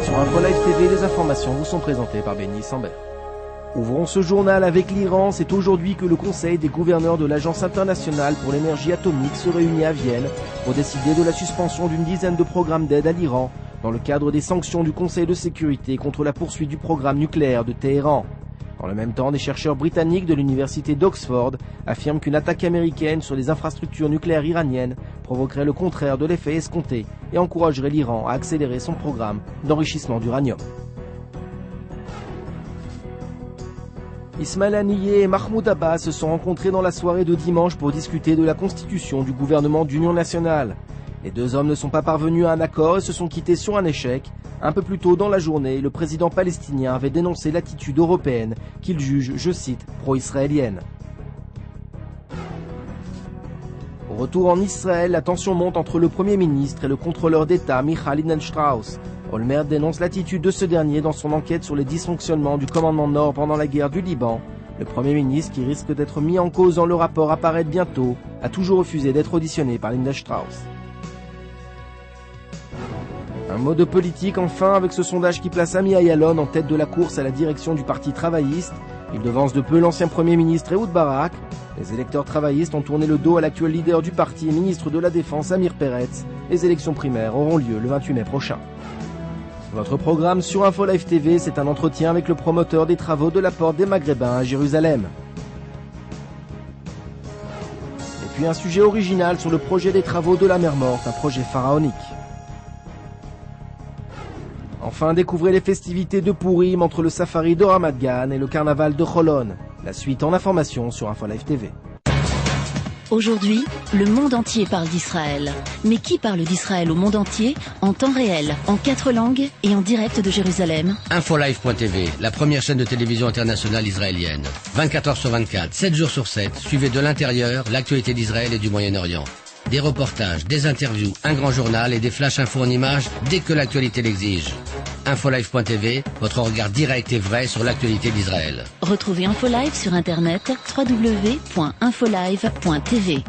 Sur InfoLive TV, les informations vous sont présentées par Benny Sambert. Ouvrons ce journal avec l'Iran. C'est aujourd'hui que le Conseil des gouverneurs de l'Agence internationale pour l'énergie atomique se réunit à Vienne pour décider de la suspension d'une dizaine de programmes d'aide à l'Iran dans le cadre des sanctions du Conseil de sécurité contre la poursuite du programme nucléaire de Téhéran. Dans le même temps, des chercheurs britanniques de l'université d'Oxford affirment qu'une attaque américaine sur les infrastructures nucléaires iraniennes provoquerait le contraire de l'effet escompté et encouragerait l'Iran à accélérer son programme d'enrichissement d'uranium. Ismaël Haniyeh et Mahmoud Abbas se sont rencontrés dans la soirée de dimanche pour discuter de la constitution du gouvernement d'union nationale. Les deux hommes ne sont pas parvenus à un accord et se sont quittés sur un échec. Un peu plus tôt dans la journée, le président palestinien avait dénoncé l'attitude européenne qu'il juge, je cite, pro-israélienne. Au retour en Israël, la tension monte entre le Premier ministre et le contrôleur d'État Michal Lindenstrauss. Olmert dénonce l'attitude de ce dernier dans son enquête sur les dysfonctionnements du commandement Nord pendant la guerre du Liban. Le Premier ministre, qui risque d'être mis en cause dans le rapport apparaître bientôt, a toujours refusé d'être auditionné par Lindenstrauss. Un mot de politique enfin avec ce sondage qui place Ami Ayalon en tête de la course à la direction du parti travailliste. Il devance de peu l'ancien Premier ministre Ehud Barak. Les électeurs travaillistes ont tourné le dos à l'actuel leader du parti et ministre de la Défense Amir Peretz. Les élections primaires auront lieu le 28 mai prochain. Votre programme sur InfoLive TV, c'est un entretien avec le promoteur des travaux de la Porte des Maghrébins à Jérusalem. Et puis un sujet original sur le projet des travaux de la mer Morte, un projet pharaonique. Enfin, découvrez les festivités de Pourim entre le safari de Ramat Gan et le carnaval de Cholon. La suite en information sur InfoLive TV. Aujourd'hui, le monde entier parle d'Israël. Mais qui parle d'Israël au monde entier, en temps réel, en 4 langues et en direct de Jérusalem? InfoLive.tv, la première chaîne de télévision internationale israélienne. 24 heures sur 24, 7 jours sur 7, suivez de l'intérieur l'actualité d'Israël et du Moyen-Orient. Des reportages, des interviews, un grand journal et des flash infos en images dès que l'actualité l'exige. InfoLive.tv, votre regard direct et vrai sur l'actualité d'Israël. Retrouvez InfoLive sur internet www.infolive.tv.